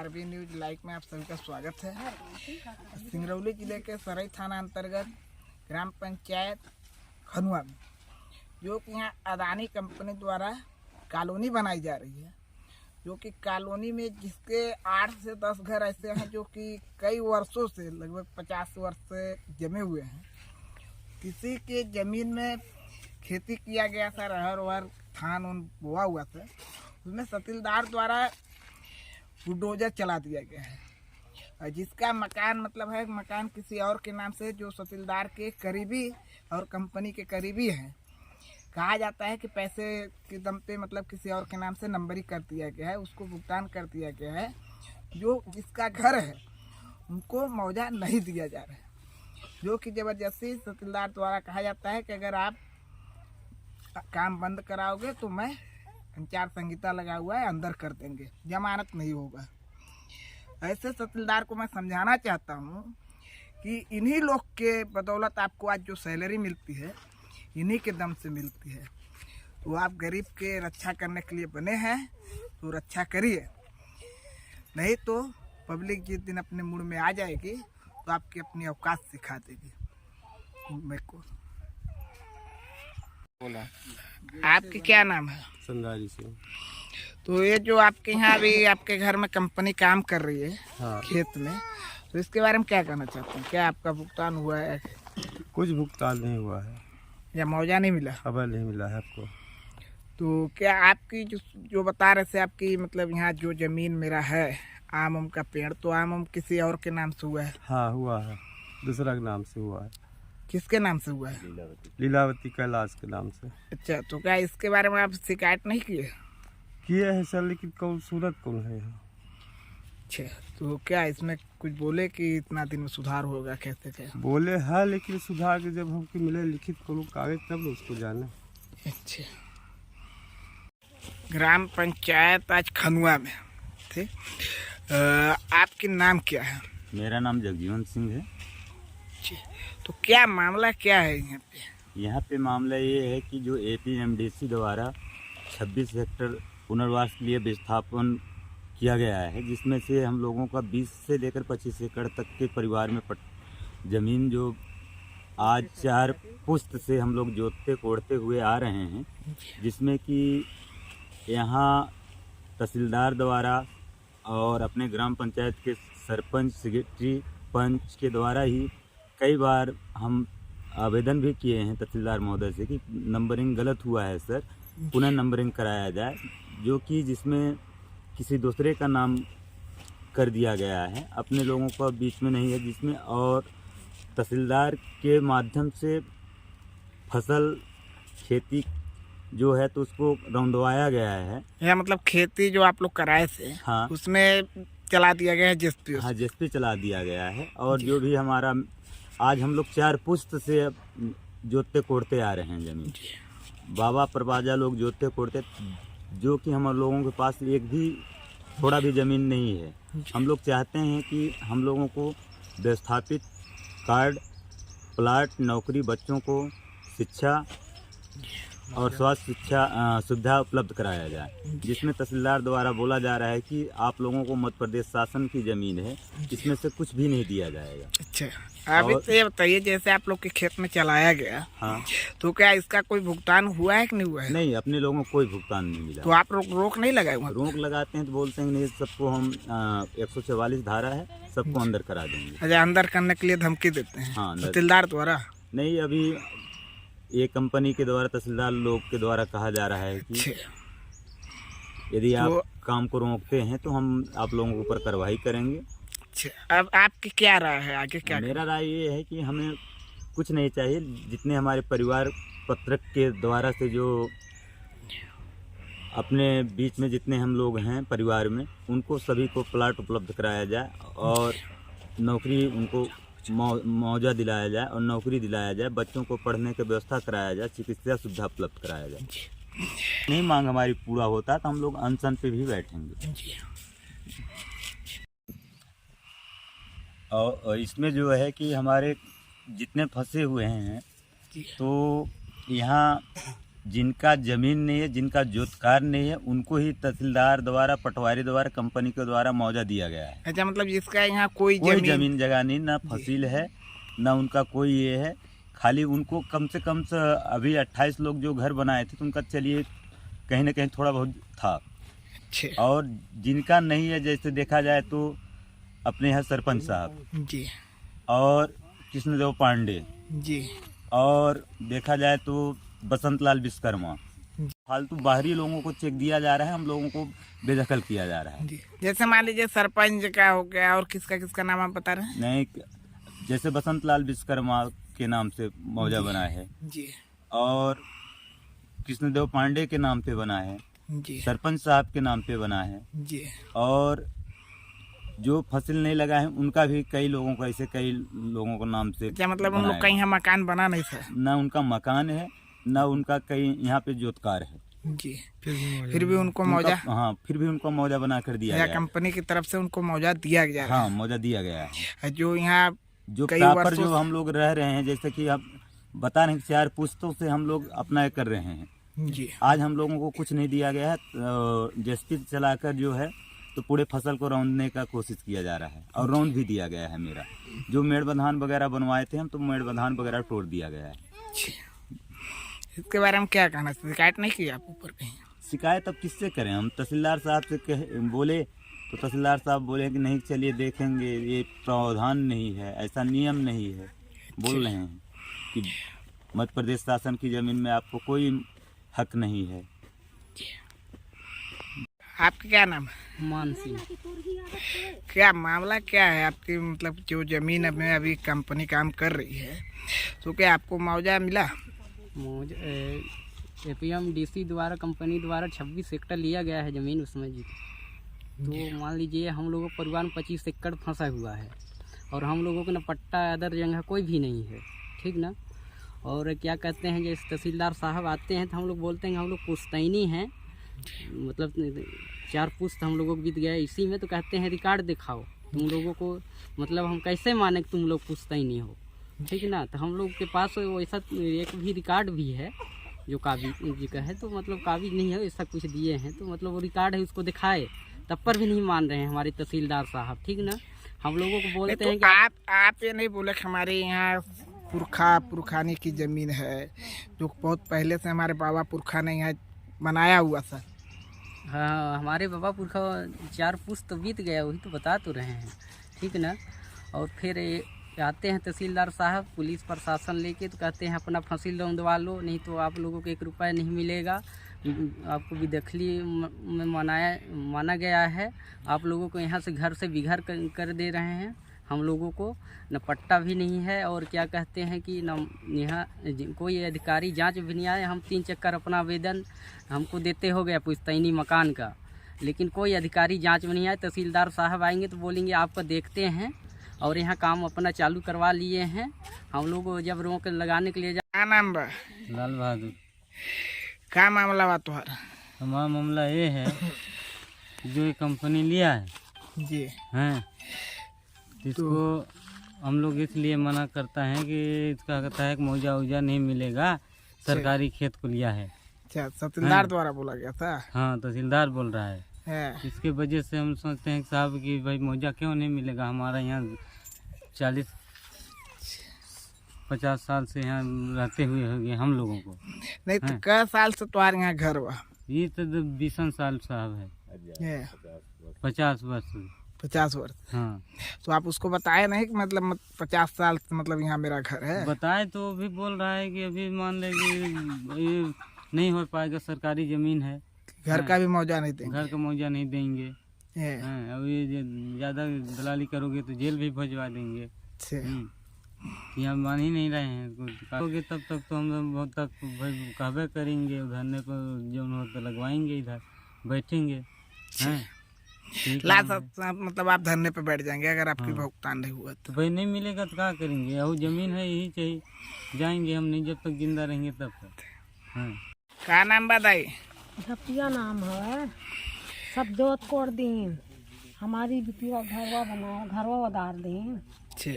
RB news live में आप सभी का स्वागत है। सिंगरौली जिले के सरई थाना अंतर्गत ग्राम पंचायत खनुआ में जो कि यहाँ अदानी कंपनी द्वारा कॉलोनी बनाई जा रही है, जो कि कॉलोनी में जिसके 8 से 10 घर ऐसे हैं जो कि कई वर्षों से लगभग 50 वर्ष से जमे हुए हैं। किसी के ज़मीन में खेती किया गया था, रहर वहर धान उन बोआ हुआ था, उसमें तहसीलदार द्वारा बुलडोजर चला दिया गया है। और जिसका मकान है मकान किसी और के नाम से, जो तहसीलदार के करीबी और कंपनी के करीबी हैं। कहा जाता है कि पैसे के दम पे किसी और के नाम से नंबरी कर दिया गया है, उसको भुगतान कर दिया गया है। जो जिसका घर है उनको मुआवजा नहीं दिया जा रहा है, जो कि ज़बरदस्ती तहसीलदार द्वारा कहा जाता है कि अगर आप काम बंद कराओगे तो मैं संचार संहिता लगा हुआ है, अंदर कर देंगे, जमानत नहीं होगा। ऐसे तहसीलदार को मैं समझाना चाहता हूँ कि इन्हीं लोग के बदौलत आपको आज जो सैलरी मिलती है इन्हीं के दम से मिलती है। तो आप गरीब के रक्षा करने के लिए बने हैं तो रक्षा करिए, नहीं तो पब्लिक जिस दिन अपने मूड में आ जाएगी तो आपकी अपनी औकात सिखा देगी। मेरे को बोला आपके क्या नाम है? संगारी सिंह। तो ये जो आपके यहाँ अभी आपके घर में कंपनी काम कर रही है, हाँ। खेत में, तो इसके बारे में क्या कहना चाहते हैं? क्या आपका भुगतान हुआ है? कुछ भुगतान नहीं हुआ है या मुआवजा नहीं मिला? खबर नहीं मिला है आपको। तो क्या आपकी जो बता रहे थे आपकी यहाँ जो जमीन मेरा है आम का पेड़, तो आम किसी और के नाम से हुआ है? हाँ हुआ है, दूसरा के नाम से हुआ है। किसके नाम से हुआ है? लीलावती कैलाश के नाम से। अच्छा, तो क्या इसके बारे में आप शिकायत नहीं किए? किए है सर, लेकिन कौन सूरत कौन है। अच्छा, तो क्या इसमें कुछ बोले कि इतना दिन में सुधार होगा? कैसे क्या बोले है, लेकिन सुधार के जब हमको मिले लिखित को कागज तब उसको जाने। अच्छा, ग्राम पंचायत आज खनुआ में थे। आपके नाम क्या है? मेरा नाम जगजीवन सिंह है। तो क्या मामला क्या है यहाँ पे? यहाँ पे मामला ये है कि जो APMDC द्वारा 26 हेक्टेयर पुनर्वास के लिए विस्थापन किया गया है, जिसमें से हम लोगों का 20 से लेकर 25 एकड़ तक के परिवार में ज़मीन जो आज 4 पुश्त से हम लोग जोतते कोड़ते हुए आ रहे हैं, जिसमें कि यहाँ तहसीलदार द्वारा और अपने ग्राम पंचायत के सरपंच, सेक्रेटरी, पंच के द्वारा ही कई बार हम आवेदन भी किए हैं तहसीलदार महोदय से कि नंबरिंग गलत हुआ है सर, पुनः नंबरिंग कराया जाए, जो कि जिसमें किसी दूसरे का नाम कर दिया गया है, अपने लोगों का बीच में नहीं है, जिसमें और तहसीलदार के माध्यम से फसल खेती जो है तो उसको रौंदवाया गया है। या खेती जो आप लोग कराए थे, हाँ, उसमें चला दिया गया है जेएसपी। हाँ, जेएसपी चला दिया गया है। और जो भी हमारा आज हम लोग 4 पुश्त से जोतते कोड़ते आ रहे हैं ज़मीन, बाबा परबाजा लोग जोतते कोड़ते, जो कि हम लोगों के पास एक भी थोड़ा भी ज़मीन नहीं है। हम लोग चाहते हैं कि हम लोगों को विस्थापित कार्ड, प्लाट, नौकरी, बच्चों को शिक्षा और स्वास्थ्य शिक्षा सुविधा उपलब्ध कराया जाए, जिसमें तहसीलदार द्वारा बोला जा रहा है कि आप लोगों को मध्य प्रदेश शासन की ज़मीन है, इसमें से कुछ भी नहीं दिया जाएगा। अच्छा, अभी तो ये बताइए, जैसे आप लोग के खेत में चलाया गया, हाँ, तो क्या इसका कोई भुगतान हुआ है कि नहीं हुआ है? नहीं, अपने लोगों को कोई भुगतान नहीं मिला। तो आप लोग रोक नहीं लगाए? रोक लगाते हैं तो बोलते हैं नहीं, सबको हम 144 धारा है, सबको अंदर करा देंगे। अच्छा, अंदर करने के लिए धमकी देते हैं? हाँ, तहसीलदार द्वारा? नहीं, अभी ये कंपनी के द्वारा, तहसीलदार लोग के द्वारा कहा जा रहा है कि यदि आप काम को रोकते हैं तो हम आप लोगों के ऊपर कार्रवाई करेंगे। अच्छा, अब आपकी क्या राय है, आगे क्या? मेरा राय ये है कि हमें कुछ नहीं चाहिए, जितने हमारे परिवार पत्रक के द्वारा से जो अपने बीच में जितने हम लोग हैं परिवार में, उनको सभी को प्लाट उपलब्ध कराया जाए और नौकरी उनको मुआवजा दिलाया जाए और नौकरी दिलाया जाए, बच्चों को पढ़ने की व्यवस्था कराया जाए, चिकित्सा सुविधा उपलब्ध कराया जाए। नहीं मांग हमारी पूरा होता तो हम लोग अनशन पे भी बैठेंगे। और इसमें जो है कि हमारे जितने फंसे हुए हैं, तो यहाँ जिनका जमीन नहीं है, जिनका जोतकार नहीं है, उनको ही तहसीलदार द्वारा, पटवारी द्वारा, कंपनी के द्वारा मुआवजा दिया गया है। अच्छा, मतलब जिसका यहाँ कोई जमीन जगह नहीं, ना फसील है, ना उनका कोई ये है, खाली उनको कम से कम अभी 28 लोग जो घर बनाए थे तो उनका चलिए कहीं ना कहीं थोड़ा बहुत था। और जिनका नहीं है, जैसे देखा जाए तो अपने यहाँ सरपंच साहब जी और कृष्णदेव पांडे जी, और देखा जाए तो बसंत लाल विश्वकर्मा, फालतू बाहरी लोगों को चेक दिया जा रहा है, हम लोगों को बेदखल किया जा रहा है। जैसे मान लीजिए सरपंच का हो गया, और किसका किसका नाम आप बता रहे हैं? नहीं, जैसे बसंत लाल विश्वकर्मा के नाम से मुआवजा बना है जी, और कृष्णदेव पांडे के नाम पे बना है जी, सरपंच साहब के नाम पे बना है जी, और जो फसल नहीं लगा है उनका भी कई लोगों को, ऐसे कई लोगों को नाम से। क्या मतलब उन लोग का यहाँ मकान बना नहीं था? ना उनका मकान है, ना उनका कहीं यहाँ पे जोतकार है जी, फिर भी उनको मुआवजा, हाँ, फिर भी उनको मुआवजा बना कर दिया गया, कंपनी की तरफ से उनको मुआवजा दिया गया। हाँ, मुआवजा दिया गया है। जो यहाँ जो प्रॉपर जो हम लोग रह रहे हैं, जैसे कि आप बता रहे हैं 4 पुश्तों से हम लोग अपना कर रहे हैं जी। आज हम लोगों को कुछ नहीं दिया गया है। जेसीबी चलाकर जो है तो पूरे फसल को रौंदने का कोशिश किया जा रहा है और रौंद भी दिया गया है। मेरा जो मेड़ बंधान वगैरह बनवाए थे हम, तो मेड़ बंधान वगैरह तोड़ दिया गया है। इसके बारे में क्या कहना, शिकायत नहीं की आप ऊपर कहीं? शिकायत अब किससे करें? हम तहसीलदार साहब से बोले तो तहसीलदार साहब बोले कि नहीं, चलिए देखेंगे, ये प्रावधान नहीं है, ऐसा नियम नहीं है। बोल रहे हैं कि मध्य प्रदेश शासन की ज़मीन में आपको कोई हक नहीं है। आपका क्या नाम है? मान सिंह। क्या मामला क्या है आपकी, मतलब जो ज़मीन में अभी कंपनी काम कर रही है, तो क्या आपको मुआवजा मिला? APMDC द्वारा, कंपनी द्वारा 26 एकड़ लिया गया है ज़मीन उसमें जी। तो मान लीजिए हम लोगों का परिवार में 25 एकड़ फंसा हुआ है और हम लोगों को ना पट्टा अदर जगह कोई भी नहीं है, ठीक ना। और क्या कहते हैं, जैसे तहसीलदार साहब आते हैं तो हम लोग बोलते हैं हम लोग पुश्तैनी हैं, मतलब 4 पुश्त हम लोगों को बीत गया इसी में। तो कहते हैं रिकॉर्ड दिखाओ तुम लोगों को, मतलब हम कैसे माने कि तुम लोग पुश्तैनी हो, ठीक ना। तो हम लोग के पास वैसा एक भी रिकॉर्ड भी है जो काबिज जी का है, तो मतलब काबिज नहीं है, ऐसा कुछ दिए हैं तो मतलब वो रिकॉर्ड है, उसको दिखाए तब पर भी नहीं मान रहे हैं हमारे तहसीलदार साहब, ठीक ना। हम लोगों को बोलते हैं कि आप ये नहीं बोले कि हमारे यहाँ पुरखानी की ज़मीन है, जो बहुत पहले से हमारे बाबा पुरखा ने यहाँ बनाया हुआ था। हाँ, हमारे बाबा पुरखा 4 पुश्त तो बीत गया, वही तो बता तो रहे हैं, ठीक ना। और फिर आते हैं तहसीलदार साहब, पुलिस प्रशासन लेके, तो कहते हैं अपना फंसी रौंदवा लो, नहीं तो आप लोगों को 1 रुपया नहीं मिलेगा। आपको बेदखली में माना गया है, आप लोगों को यहाँ से घर से बिघर कर दे रहे हैं। हम लोगों को न पट्टा भी नहीं है, और क्या कहते हैं कि न यहाँ कोई अधिकारी जांच भी नहीं आए। हम 3 चक्कर अपना आवेदन हमको देते हो गया पुश्तैनी मकान का, लेकिन कोई अधिकारी जांच में नहीं आए। तहसीलदार साहब आएंगे तो बोलेंगे आपका देखते हैं, और यहाँ काम अपना चालू करवा लिए हैं। हम लोग जब रोक लगाने के लिए क्या नाम बा? लाल बहादुर। क्या मामला बा तुम्हारा? हमारा मामला ये है जो ये कंपनी लिया है जी हैं, इसको हम लोग इसलिए मना करता है कि इसका कहता है कि मुआवजा नहीं मिलेगा, सरकारी खेत को लिया है। अच्छा, तहसीलदार द्वारा बोला गया था? हाँ, तहसीलदार बोल रहा है। है। इसके वजह से हम सोचते हैं साहब कि भाई मुआवजा क्यों नहीं मिलेगा, हमारा यहाँ 40-50 साल से यहाँ रहते हुए हो गए हम लोगों को। नहीं तो कै साल से तुम्हारे यहाँ घर बा? ये तो 20 साल साहब है, 50 वर्ष। 50 वर्ष? हाँ। तो आप उसको बताए नहीं कि मतलब 50 साल से मतलब यहाँ मेरा घर है? बताए तो वो भी बोल रहा है कि अभी मान ले कि ये नहीं हो पाएगा, सरकारी ज़मीन है, घर का भी मुआवजा नहीं देंगे। घर का मुआवजा नहीं देंगे। अब ये ज़्यादा दलाली करोगे तो जेल भी भिजवा देंगे। यहाँ मान ही नहीं रहे हैं, करोगे तब तक तो हम लोग बहुत तक भाई कहबे करेंगे, धरने पर जो तो लगवाएंगे, इधर बैठेंगे। मतलब आप धरने पे बैठ जाएंगे अगर आपकी भुगतान नहीं हुआ तो? भाई नहीं मिलेगा तो क्या करेंगे, और ज़मीन है यही चाहिए, जाएंगे हम नहीं, जब तक जिंदा रहेंगे तब तक। हाँ। क्या नाम बताई? झपिया नाम है, सब जोत कोड़ दी, हमारी बिटिया घरवा बनाया, घरवा उधार दें, अच्छा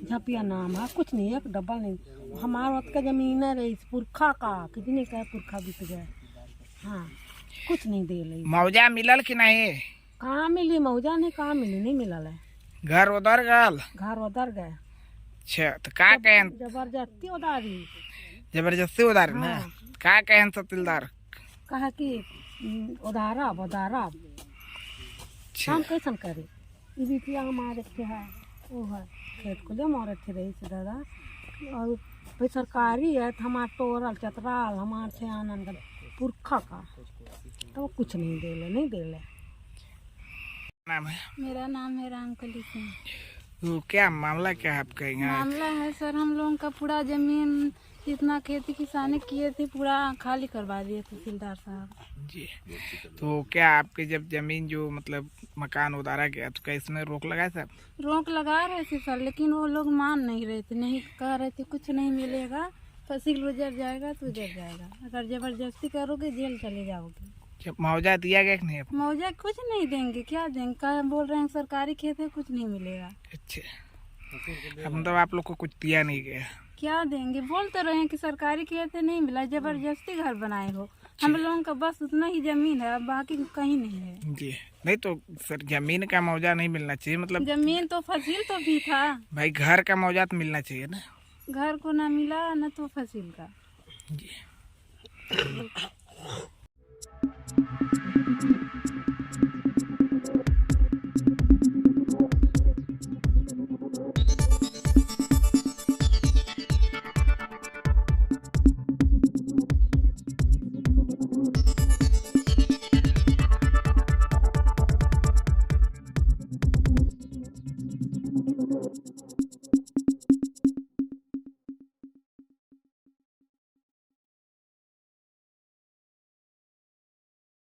झपिया नाम है, कुछ नहीं, एक डबल नहीं। हमारा वक्त का जमीन है रही पुरखा का, कितने का पुरखा बीत गए। हाँ, कुछ नहीं दे रही। मौजा मिलल कि नहीं? कहाँ मिली मौजा, नहीं कहाँ मिली, नहीं मिलल है। घर उधर गल? घर उधर गए, अच्छा तो का कहन? जबरदस्ती उधारी। जबरदस्ती उधार ना? हाँ। का कहन तहसीलदार? कहा कि उधारा उधारा अच्छा हम कैसन करे। ई बिटिया हमारे के है, वो है खेत को जम औरत थे रही से दादा, और भाई सरकारी है तो हमार तोरल चतराल हमार से आनंद पुरखा का, तो वो कुछ नहीं दे ले, नहीं दे ले। नाम है? मेरा नाम है रामकली सिंह। तो क्या मामला क्या है आपका यहाँ? मामला है सर, हम लोगों का पूरा जमीन जितना खेती किसानी किए थे पूरा खाली करवा दिए तहसीलदार साहब जी। तो क्या आपके जब जमीन जो मतलब मकान उधारा गया तो क्या इसमें रोक लगाए साहब? रोक लगा रहे थे सर, लेकिन वो लोग मान नहीं रहे थे, नहीं कह रहे थे कुछ नहीं मिलेगा, फसिल उजर जाएगा तो उजर जाएगा, अगर जबरदस्ती करोगे जेल चले जाओगे। मुआवजा दिया गया कि नहीं? मुआवजा कुछ नहीं देंगे, क्या देंगे, कहा बोल रहे हैं सरकारी खेत है कुछ नहीं मिलेगा। अच्छा, अब मतलब आप लोग को कुछ दिया नहीं गया? क्या देंगे, बोल तो रहे हैं कि सरकारी खेत है नहीं मिला, जबरदस्ती घर बनाए हो। हम लोगों का बस उतना ही जमीन है, अब बाकी कहीं नहीं है। जी नहीं तो सर जमीन का मुआवजा नहीं मिलना चाहिए, मतलब जमीन तो फसिल तो भी था, भाई घर का मुआवजा तो मिलना चाहिए ना। घर को ना मिला ना तो फसिल का। जी